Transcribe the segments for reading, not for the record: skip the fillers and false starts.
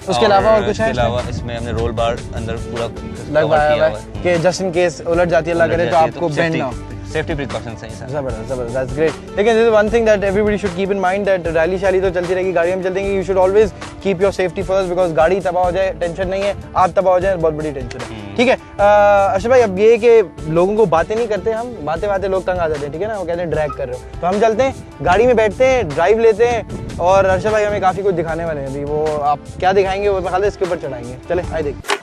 उसके अलावा और कुछ है? इसके अलावा इसमें हमने रोल बार अंदर पूरा लगवाया हुआ है कि जस्ट इन केस उलट जाती है अल्लाह करे तो आपको बेंड ना हो। सेफ्टी प्रिकॉशंस हैं सर। जबरदस्त जबरदस्त, दैट्स ग्रेट। लेकिन this is one thing that everybody should keep in mind that rally शैली तो चलती रहेगी, गाड़ियाँ चलती रहेंगी, you should always keep your safety first because गाड़ी तबाह हो जाए टेंशन नहीं है, आप तबाह हो जाए बहुत बड़ी टेंशन है। ठीक है अर्शद भाई, अब ये कि लोगों को बातें नहीं करते हम, बातें बातें लोग तंग आ जाते हैं, ठीक है ना, वो कहते हैं ड्रैग कर रहे हो, तो हम चलते हैं गाड़ी में बैठते हैं, ड्राइव लेते हैं और अर्शद भाई हमें काफ़ी कुछ दिखाने वाले हैं अभी। वो आप क्या दिखाएंगे वो ख्याल है इसके ऊपर चढ़ाएंगे, चले आइए देखिए।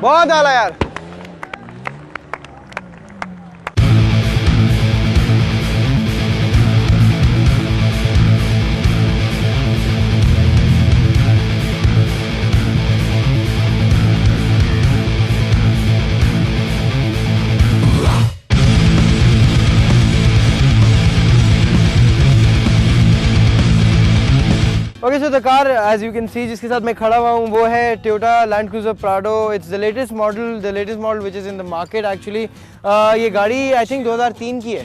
बहुत आला यार। Okay so the car as you can see जिसके साथ मैं खड़ा हुआ हूँ वो है Toyota Land Cruiser Prado. It's the latest model which is in the market actually. ये गाड़ी आई थिंक 2003 की है।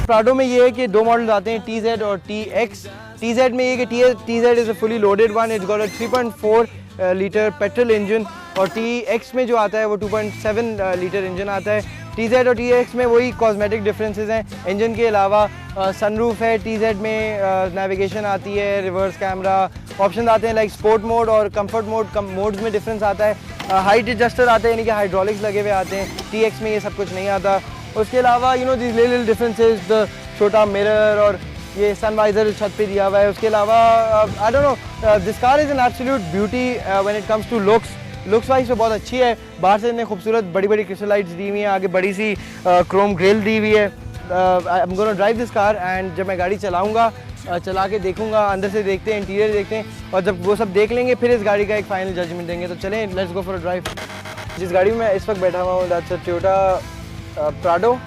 प्राडो में ये है कि दो मॉडल्स आते हैं, TZ और TX। TZ में ये कि TZ is a fully loaded one, it's got a 3.4 litre petrol engine और TX में जो आता है वो 2.7 लीटर इंजन आता है। TZ और TX में वही कॉस्मेटिक डिफरेंसेस हैं, इंजन के अलावा सनरूफ है, TZ में नेविगेशन आती है, रिवर्स कैमरा ऑप्शन आते हैं लाइक स्पोर्ट मोड और कंफर्ट मोड्स में डिफरेंस आता है, हाइट एडजस्टर आते हैं यानी कि हाइड्रोलिक्स लगे हुए आते हैं, TX में ये सब कुछ नहीं आता। उसके अलावा you know this little differences, the छोटा मिरर और ये सनवाइजर छत पे दिया हुआ है। उसके अलावा I don't know, this car is an absolute beauty when it comes to looks wise तो बहुत अच्छी है। बाहर से इतने खूबसूरत बड़ी बड़ी क्रिस्टलाइट्स दी हुई हैं, आगे बड़ी सी क्रोम ग्रिल दी हुई है। I am gonna drive this car and जब मैं गाड़ी चलाऊंगा चला के देखूंगा, अंदर से देखते हैं, इंटीरियर देखते हैं और जब वो सब देख लेंगे फिर इस गाड़ी का एक फाइनल जजमेंट देंगे। तो चलें, let's go for a drive. जिस गाड़ी में मैं इस वक्त बैठा हुआ हूँ that's a Toyota Prado,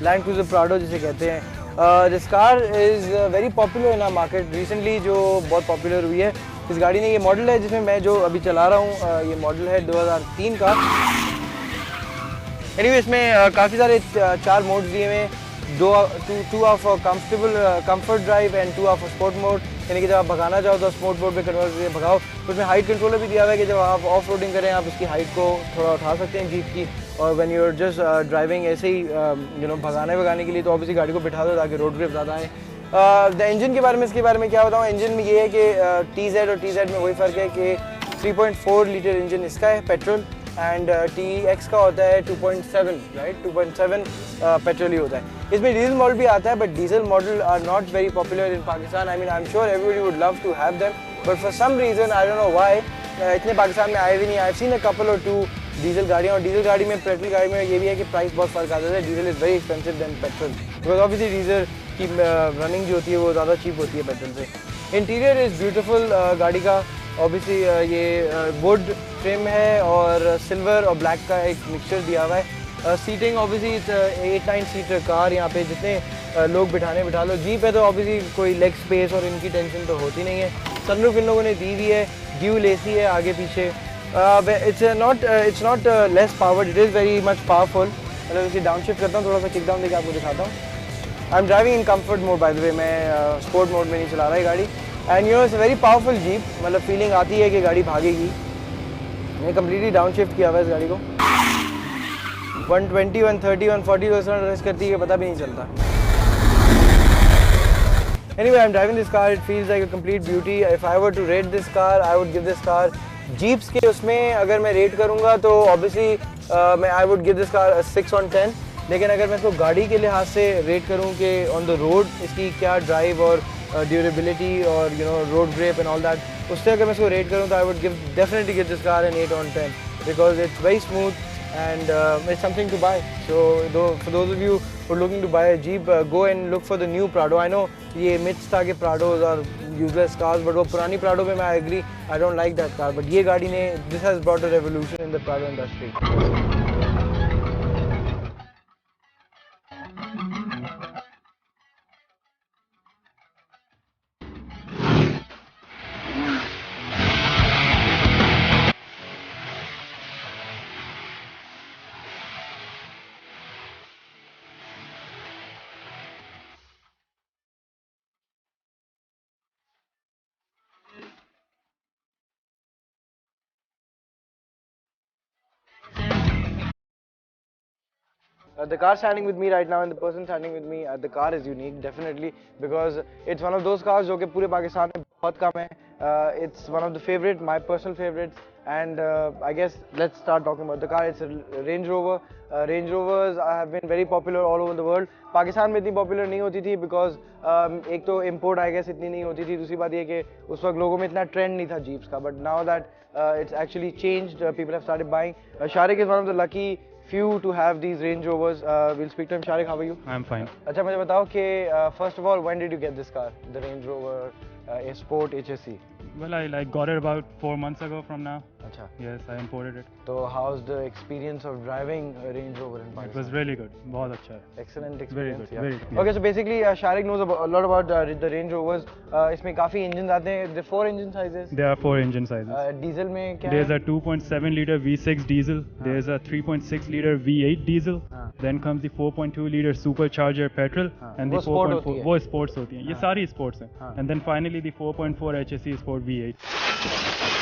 Land Cruiser Prado जिसे कहते हैं। This car is very popular in our market recently, जो बहुत पॉपुलर हुई है। इस गाड़ी ने ये मॉडल है जिसमें मैं जो अभी चला रहा हूँ, ये मॉडल है 2003 का। एनीवे इसमें काफ़ी सारे 4 मोड्स दिए हुए हैं, two of comfort drive and 2 of sport mode, यानी कि जब आप भगाना चाहो तो स्पोर्ट मोड पे कन्वर्ट करके भगाओ। उसमें हाइट कंट्रोलर भी दिया हुआ है कि जब आप ऑफ रोडिंग करें आप उसकी हाइट को थोड़ा उठा सकते हैं जीप की, और when you are just driving ऐसे ही यू नो भगाने के लिए तो ऑब्वियसली गाड़ी को बिठा दो ताकि रोड ग्रिप ज़्यादा आए। द इंजन के बारे में, इसके बारे में क्या बताऊँ, इंजन में ये है कि TZ और TZ में वही फ़र्क है कि 3.4 लीटर इंजन इसका है पेट्रोल एंड TX का होता है 2.7, राइट, 2.7 पेट्रोल ही होता है। इसमें डीजल मॉडल भी आता है but diesel model are not very popular in Pakistan. I mean I am sure everybody would love to have them but for some reason I don't know why इतने पाकिस्तान में आए भी नहीं। I have seen a couple और 2 diesel गाड़ियाँ, और diesel गाड़ी में पेट्रोल गाड़ी में ये भी है कि प्राइस बहुत फ़र्क आता है। Diesel is very expensive than petrol because obviously diesel की रनिंग जो होती है वो ज़्यादा चीप होती है पेट्रोल से। इंटीरियर इज़ ब्यूटीफुल गाड़ी का, ऑब्वियसली ये वुड ट्रिम है और सिल्वर और ब्लैक का एक मिक्सचर दिया हुआ है। सीटिंग ऑब्वियसली 8-9 सीटर कार, यहाँ पे जितने लोग बिठा लो। जीप है तो ऑब्वियसली कोई लेग स्पेस और इनकी टेंशन तो होती नहीं है। सनरूफ इन लोगों ने दी हुई है, ड्यूल AC है आगे पीछे। It's not less powered, it is very much powerful. मतलब इसे डाउन शिफ्ट करता हूँ, थोड़ा सा किक डाउन देकर आपको दिखाता हूँ। I am driving in comfort mode by the way, मैं स्पोर्ट मोड में नहीं चला रहा है गाड़ी। And you know it's very powerful jeep, मतलब फीलिंग आती है कि गाड़ी भागेगी। मैंने कम्प्लीटली डाउन शिफ्ट किया हुआ है इस गाड़ी को। 120, 130, 140 तो इस तरह रेस करती है पता भी नहीं चलता। Anyway, I'm driving this car. It feels like a complete beauty. If I were to rate this car, I would give this car Jeeps के उसमें अगर मैं रेट करूँगा तो obviously मैं I would give this car a 6 on 10. लेकिन अगर मैं इसको गाड़ी के लिहाज से रेट करूँ कि ऑन द रोड इसकी क्या ड्राइव और ड्यूरेबिलिटी और you know road grip and all that, उससे अगर मैं इसको रेट करूँ तो I would definitely give this car an 8 on 10 because it's very smooth and it's something to buy. So for those of you who are looking to buy a Jeep, go and look for the new Prado. I know ये myths था कि Prados are useless cars, but वो पुरानी Prado में I agree, I don't like that car. But ये गाड़ी ने, this has brought a revolution in the Prado industry. The car standing with me right now and the person standing with me at the car is unique, definitely, because it's one of those cars जो कि पूरे पाकिस्तान में बहुत कम है. It's one of the favorite, my personal favorites, and I guess let's start talking about the car. It's a Range Rover. Range Rovers have been very popular all over the world. Pakistan में इतनी popular नहीं होती थी because एक तो import I guess इतनी नहीं होती थी. दूसरी बात ये कि उस वक्त लोगों में इतना trend नहीं था Jeeps का. But now that it's actually changed, people have started buying. Sharik is one of the lucky few to have these Range Rovers. We'll speak to him. Sharik, how are you? I'm fine. अच्छा मुझे बताओ कि first of all, when did you get this car, the Range Rover Sport HSE? Well, I got it about 4 months ago from now. अच्छा. Yes, I imported it. So how's the experience of driving a Range Rover in Pakistan? It was really good. बहुत अच्छा है. Excellent Very experience. good. Yeah. Very good. Okay, so basically Sharik knows a lot about the Range Rovers. इसमें काफी engines आते हैं. The 4 engine sizes. There are 4 engine sizes. Diesel में क्या There's है? a 2.7 liter V6 diesel. There's a 3.6 liter V8 diesel. Then comes the 4.2 liter supercharger petrol. And the वो sport होती 4.4 है. वो sports होती हैं. ये सारी sports हैं. And then finally the 4.4 HSE Sport V8.